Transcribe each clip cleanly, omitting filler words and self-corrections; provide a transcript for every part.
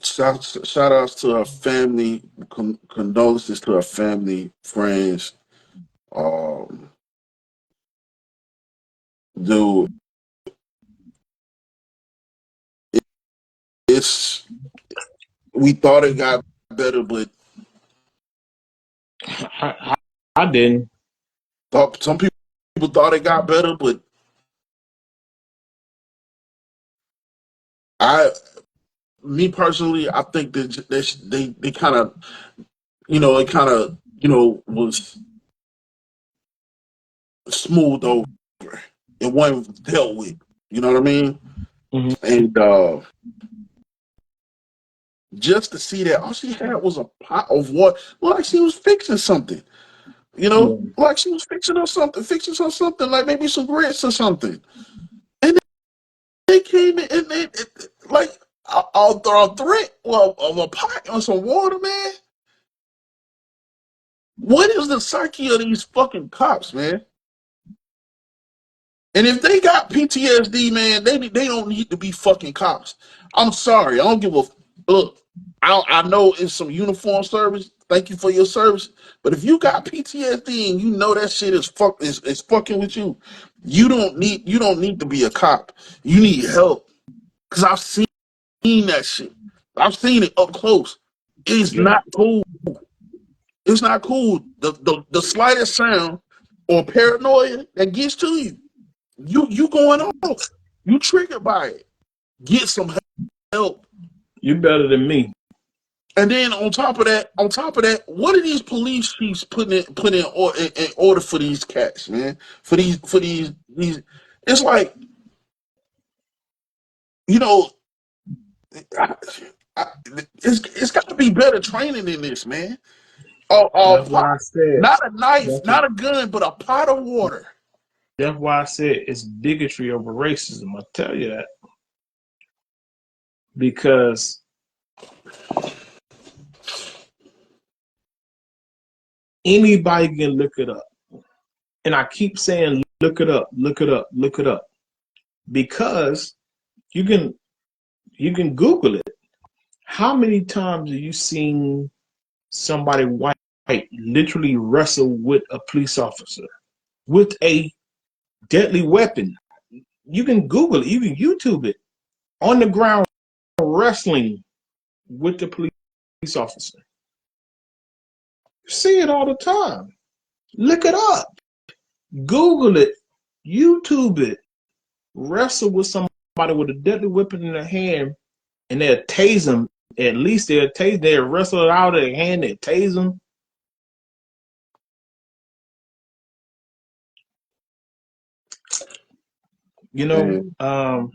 shout outs to her family, condolences to her family, friends. Um, dude, it's we thought it got better, but I didn't. some people thought it got better, but I, me personally, I think that they kind of, it kind of, was smoothed over. It wasn't dealt with. You know what I mean? Mm-hmm. And just to see that all she had was a pot of water, like she was fixing something. Yeah. Like she was fixing something, like maybe some grits or something. And they came in and like a threat of a pot and some water, man. What is the psyche of these fucking cops, man? And if they got PTSD, man, they don't need to be fucking cops. I'm sorry, I don't give a look. I know it's some uniform service. Thank you for your service, but if you got PTSD and you know that shit is fucking with you, you don't need to be a cop. You need help because I've seen that shit. I've seen it up close. It's Yeah. not cool. It's not cool. The slightest sound or paranoia that gets to you. You going off. You triggered by it. Get some help. You better than me. And then on top of that, what are these police chiefs putting in order for these cats, man? For these it's like, you know, I, I, it's got to be better training than this, man. That's why I said. Not a knife, That's, not a gun, but a pot of water. that's why I said it's bigotry over racism. I tell you that because anybody can look it up, and I keep saying look it up, look it up, look it up, because you can Google it. How many times have you seen somebody white literally wrestle with a police officer with a deadly weapon? You can Google it, you can YouTube it, on the ground wrestling with the police officer. You see it all the time. Look it up. Google it. YouTube it. Wrestle with somebody with a deadly weapon in their hand and they'll tase them. At least they'll wrestle it out of their hand, they'll tase them. You know, Man,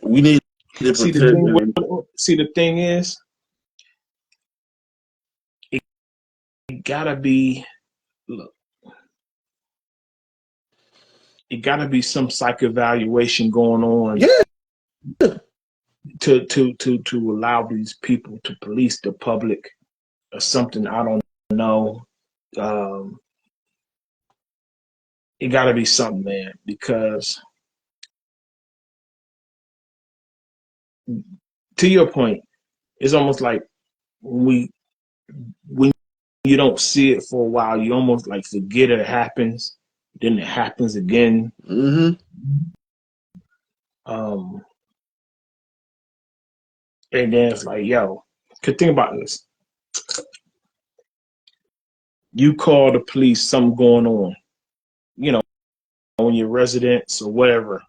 we need to see the protect thing. them. See the thing is, it gotta be. Look, it gotta be some psych evaluation going on Yeah. to allow these people to police the public or something. I don't know. Um, it gotta be something, man, because to your point, it's almost like when you don't see it for a while, you almost like forget it happens, then it happens again. Mm-hmm. Um, and then it's like, yo, could think about this. You call the police, something going on, you know, on your residence or whatever.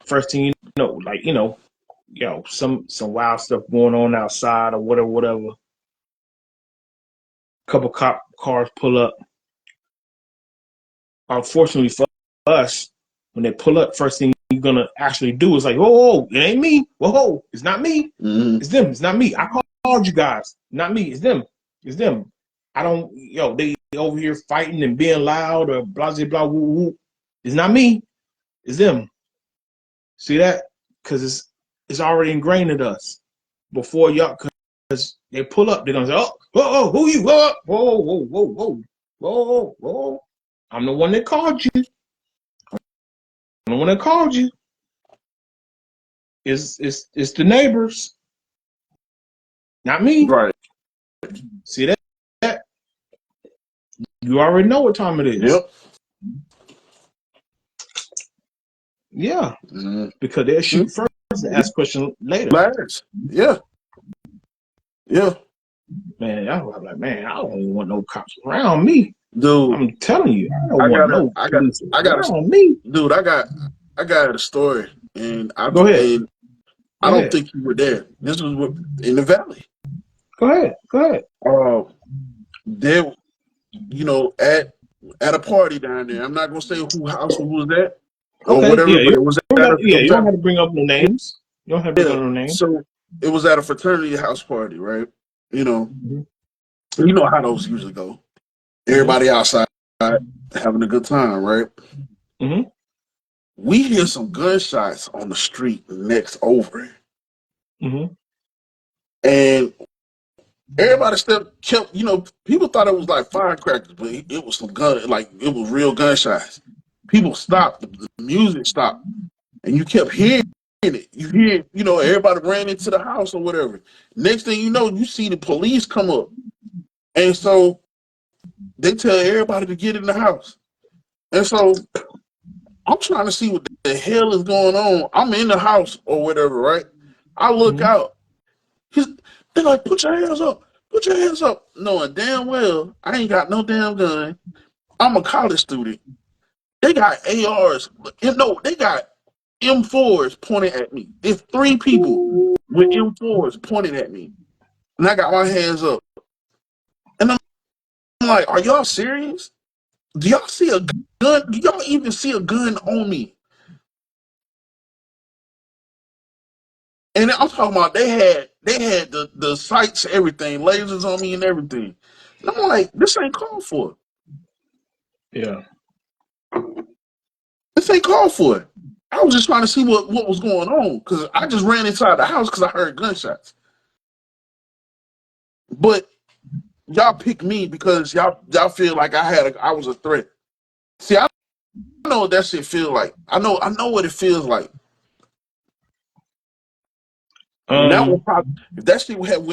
First thing you know, like, yo, some wild stuff going on outside or whatever. Couple cop cars pull up. Unfortunately for us, when they pull up, first thing you're gonna actually do is like, whoa, it ain't me. Whoa, it's not me. Mm-hmm. It's them. It's not me. I called you guys. Not me. It's them. It's them. I don't. They over here fighting and being loud or blah blah blah. Woo, woo. It's not me. It's them. See that? Because it's already ingrained in us. Before y'all, because they pull up, they're gonna say, oh, whoa, who you? Whoa, whoa, whoa, whoa, whoa, whoa, whoa. I'm the one that called you. I'm the one that called you. It's the neighbors, not me. Right. See that? You already know what time it is. Yep. Yeah, Mm-hmm. because they'll shoot first and ask questions later. Last. Yeah. Yeah. Man, I was like, man, I don't even want no cops around me. Dude, I'm telling you, I don't I want got a, no I got, police I got a, around me. dude, I got a story, and Go ahead. I don't think you were there. This was in the valley. Go ahead. There, at a party down there. I'm not gonna say who house it was at or Okay, whatever, yeah, but it was at a, it you was don't at have to bring up no names. You don't have to bring yeah. up no names. So it was at a fraternity house party, right? Mm-hmm. You know how those usually go. Everybody outside having a good time, right? Mm-hmm. We hear some gunshots on the street next over, Mm-hmm. and everybody kept. People thought it was like firecrackers, but it was some gun, like it was real gunshots. People stopped. The music stopped, and you kept hearing it. You hear, everybody ran into the house or whatever. Next thing you know, you see the police come up, and so they tell everybody to get in the house. And so I'm trying to see what the hell is going on. I'm in the house or whatever, right? I look Mm-hmm. out. They're like, put your hands up. Put your hands up. Knowing damn well I ain't got no damn gun. I'm a college student. They got ARs. No, they got M4s pointing at me. It's 3 people with M4s pointing at me. And I got my hands up. And I'm like, are y'all serious? Do y'all see a gun? Do y'all even see a gun on me? And I'm talking about they had the sights, everything, lasers on me and everything. And I'm like, this ain't called for. Yeah. This ain't called for. I was just trying to see what was going on because I just ran inside the house because I heard gunshots. But y'all picked me because y'all feel like I was a threat. See, I know what that shit feel like. I know what it feels like. And that would probably, if that shit had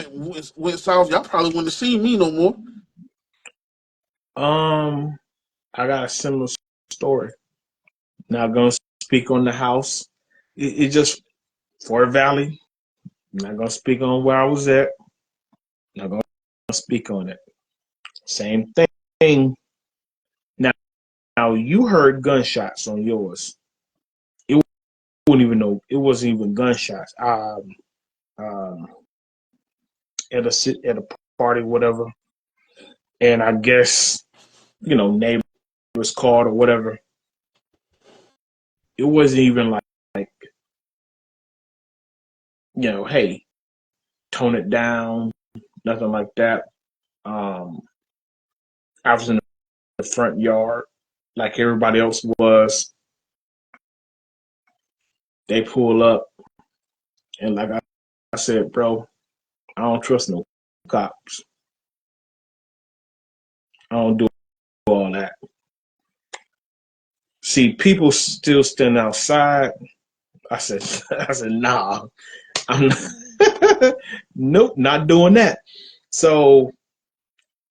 went south, y'all probably wouldn't have seen me no more. I got a similar story. Not gonna speak on the house. It just Fort Valley. Not gonna speak on where I was at. Not gonna speak on it. Same thing. Now you heard gunshots on yours. It wouldn't even know. It wasn't even gunshots. Um, at a party, whatever. And I guess neighbors called or whatever. It wasn't even like hey, tone it down, nothing like that. Um, I was in the front yard like everybody else was. They pull up, and like I said, bro, I don't trust no cops. I don't do all that. See, people still stand outside. I said, nah, I'm not, nope, not doing that. So,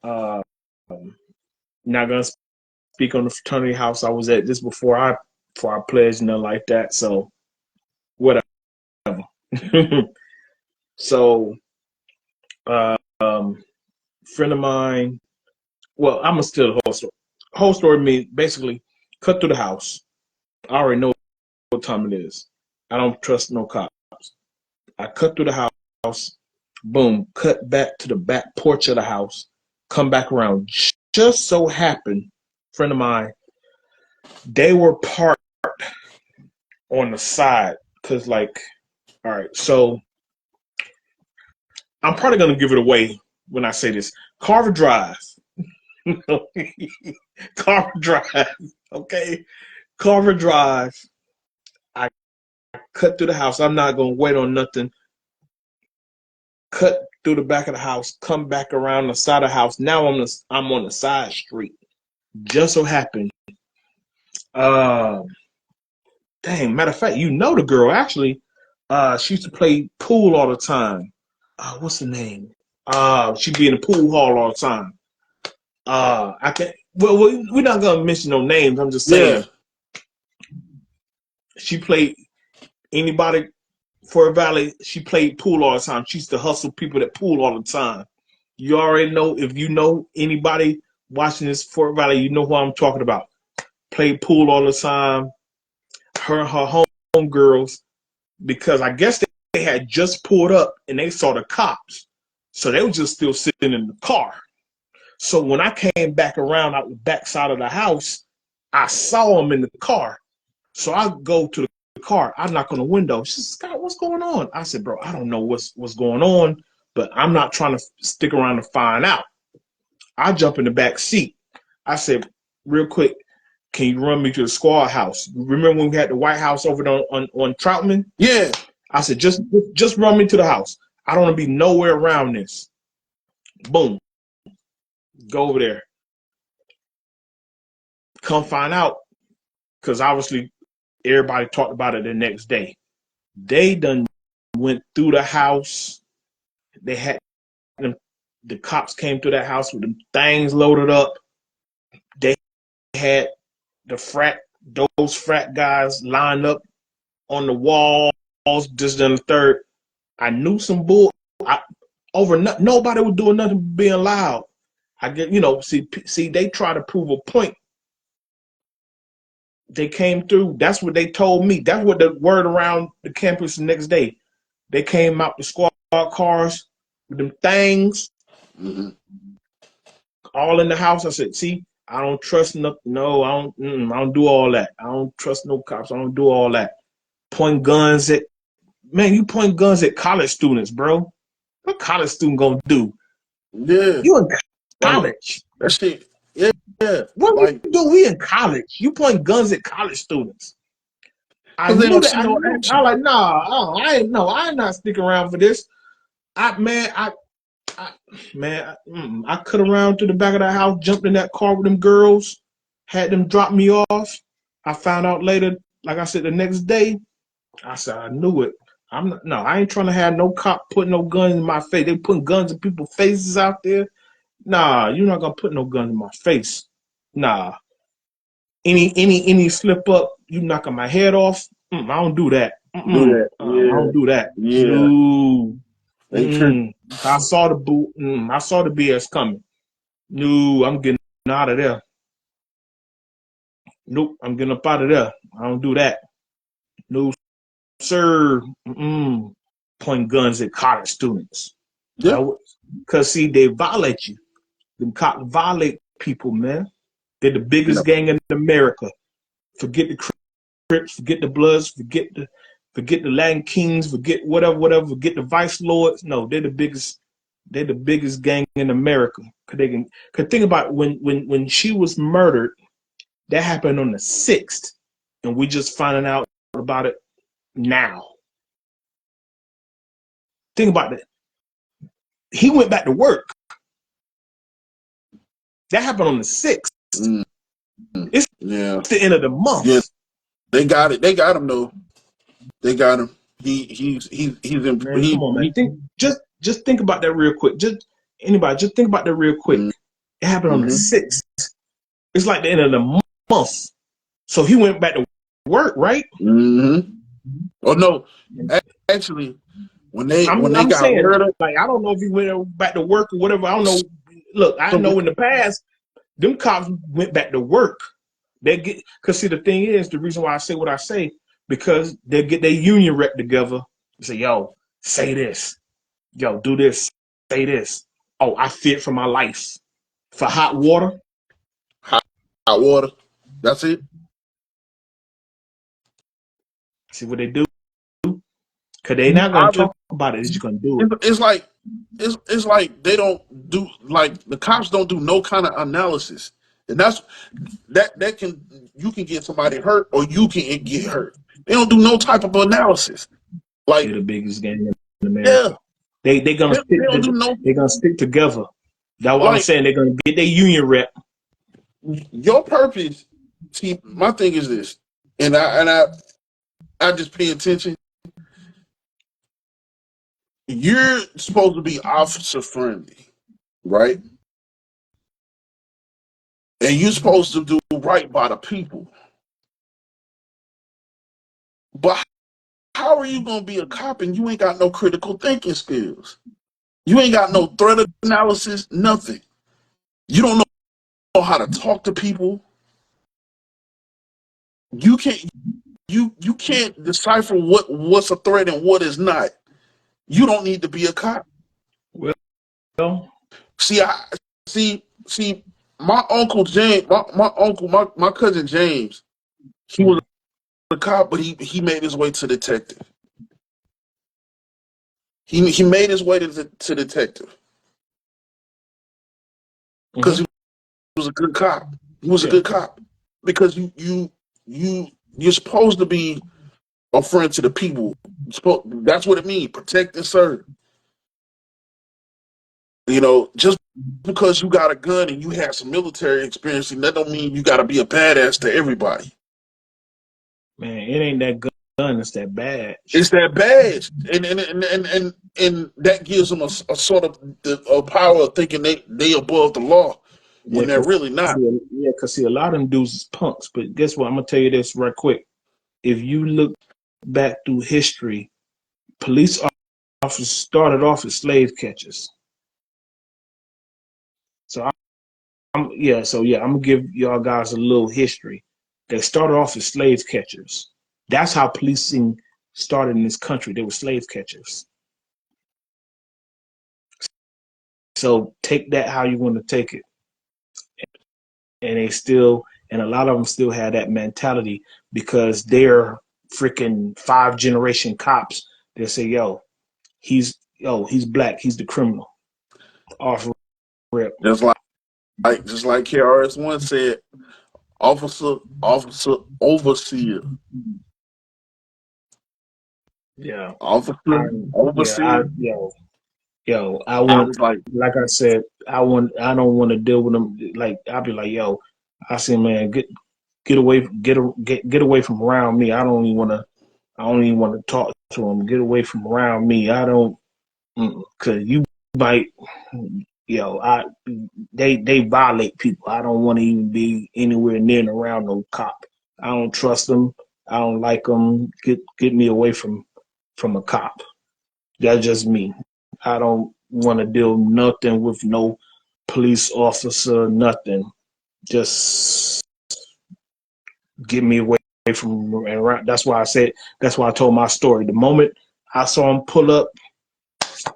uh, not gonna speak on the fraternity house I was at just before I pledged, nothing like that. So, whatever. So, friend of mine. Well, I'm gonna steal the whole story. Whole story means basically cut through the house. I already know what time it is. I don't trust no cops. I cut through the house. Boom, cut back to the back porch of the house. Come back around. Just so happened, friend of mine, they were parked on the side. Cause like, all right, so I'm probably gonna give it away when I say this. Carver Drive. Carver Drive. Okay. Carver Drive. I cut through the house. I'm not gonna wait on nothing. Cut through the back of the house, come back around the side of the house. Now I'm on the side street. Just so happened. Uh, Dang, matter of fact, the girl actually. She used to play pool all the time. What's the name? She'd be in the pool hall all the time. I can't. Well, we're not gonna mention no names. I'm just Yeah. saying she played anybody for a Valley. She played pool all the time. She used to hustle people that pool all the time. You already know, if you know anybody watching this Fort Valley, you know who I'm talking about. Played pool all the time. Her and her homegirls, because I guess they had just pulled up and they saw the cops. So they were just still sitting in the car. So when I came back around out the back side of the house, I saw them in the car. So I go to the car. I knock on the window. She says, Scott, what's going on? I said, bro, I don't know what's going on, but I'm not trying to stick around to find out. I jump in the back seat. I said, real quick, can you run me to the squad house? Remember when we had the White House over on Troutman? Yeah. I said, just run me to the house. I don't want to be nowhere around this. Boom. Go over there. Come find out, because obviously everybody talked about it the next day. They done went through the house. They had them, the cops came to that house with them things loaded up. They had those frat guys lined up on the walls, just in the third. I knew some bull. Nobody was doing nothing but being loud. I get, see, they try to prove a point. They came through. That's what they told me. That's what the word around the campus the next day. They came out the squad cars with them things, all in the house. I said, see, I don't trust no, I don't do all that. I don't trust no cops. I don't do all that. Point guns at, man, you point guns at college students, bro. What college student gonna do? Yeah. You in college. That shit. Yeah. Yeah. What Like, we do? We in college. You point guns at college students. I because they knew don't that. see no I action. like, nah, I ain't not sticking around for this. I cut around to the back of the house, jumped in that car with them girls, had them drop me off. I found out later, like I said, the next day, I said, I knew it. I ain't trying to have no cop putting no guns in my face. They putting guns in people's faces out there. Nah, you're not gonna put no gun in my face. Nah. Any slip up, you knocking my head off. I don't do that. Do that. I Yeah. don't do that. Yeah. No. They tripping. I saw the boot. I saw the BS coming. No, I'm getting out of there. Nope, I'm getting up out of there. I don't do that. No, sir. Pointing guns at college students. Yeah. Because, see, they violate you. Them cops violate people, man. They're the biggest gang in America. Forget the Crips, forget the Bloods, forget the Latin Kings, forget whatever, forget the Vice Lords. No, they're the biggest gang in America. Cause think about when she was murdered, that happened on the 6th, and we just finding out about it now. Think about that. He went back to work. That happened on the 6th. It's the end of the month. Yeah, they got it. They got him though. They got him. He's in. Man, come on, man. Just think about that real quick. Just think about that real quick. It happened on the 6th. It's like the end of the month. So he went back to work, right? Oh no, actually, when they got murdered, like, I don't know if he went back to work or whatever. I don't know. Look, I know in the past, them cops went back to work. Because see, the thing is, the reason why I say what I say, because they get their union rep together and say, yo, say this. Yo, do this. Say this. Oh, I feared for my life. For hot water. Hot water. That's it. See what they do? Because they're not going to talk about it. They're just going to do it. It's like they don't do, like, the cops don't do no kind of analysis. And that's that can, you can get somebody hurt or you can get hurt. They don't do no type of analysis. Like, they're the biggest gang in America. Yeah. They're gonna stick together. That's what I'm saying. They're gonna get their union rep. Your purpose, see, my thing is this, and I just pay attention. you're supposed to be officer friendly, right? And you're supposed to do right by the people. But how are you gonna be a cop and you ain't got no critical thinking skills? You ain't got no threat analysis, nothing. You don't know how to talk to people. You can't you can't decipher what's a threat and what is not. You don't need to be a cop. Well, See, see, my uncle James, my cousin James, he was a cop, but he made his way to detective. He made his way to detective because he was a good cop. He was a good cop because you're supposed to be a friend to the people. That's what it means. Protect and serve. You know, just because you got a gun and you have some military experience, that don't mean you got to be a badass to everybody. man, it ain't that gun, it's that badge. It's that badge, and that gives them a sort of a power of thinking they above the law when they're really not. Because a lot of them dudes is punks. But guess what? I'm gonna tell you this right quick. If you look back through history, police officers started off as slave catchers. So I'm gonna give y'all guys a little history. They started off as slave catchers. That's how policing started in this country. They were slave catchers. So take that how you want to take it. And a lot of them still had that mentality because they're freaking 5-generation cops. They say, he's black, he's the criminal. Off rip. Just like KRS-One said, officer, overseer. Yeah. Officer, overseer. I want, like I said, I don't want to deal with them. Like, I'll be like, I say, man, get away from around me. I don't even want to talk to them. Get away from around me. I don't, cause you might, they violate people. I don't want to even be anywhere near and around no cop. I don't trust them. I don't like them. Get me away from a cop. That's just me. I don't want to deal nothing with no police officer, nothing. Just get me away from around. That's why I told my story. The moment I saw him pull up,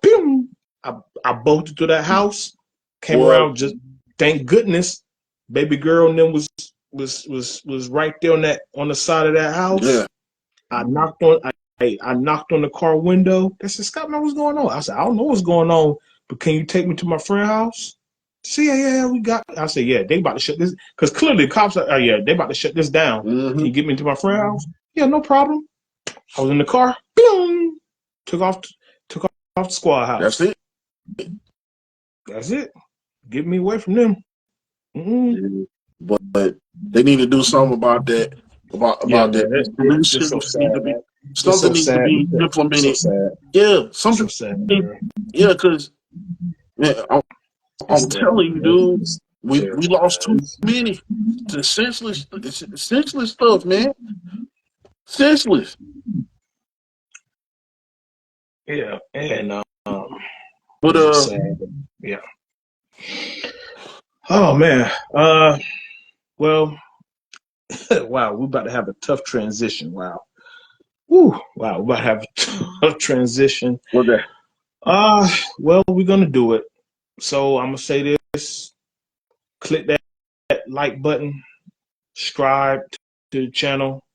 boom, I bolted to that house, came around, just thank goodness, baby girl and them was right there on the side of that house. Yeah. I knocked on the car window. They said, Scott, man, what's going on? I said, I don't know what's going on, but can you take me to my friend's house? See, yeah, we got. I said, yeah, they about to shut this because clearly the cops are. they about to shut this down. Mm-hmm. Can you get me to my friend's house? Yeah, no problem. I was in the car. Boom, took off the squad house. That's it. Get me away from them. Mm-hmm. But they need to do something about that. About that. It's so sad. Something needs to be implemented. So yeah, something. So sad, yeah, because I'm telling you, dude, we lost too many to senseless stuff, man. Senseless. Yeah, and but sad. Yeah. Oh man. Well, wow, we're about to have a tough transition. Wow. Woo. Wow, we're about to have a tough transition. Okay. Well, we're gonna do it. So I'm gonna say this. Click that like button, subscribe to the channel,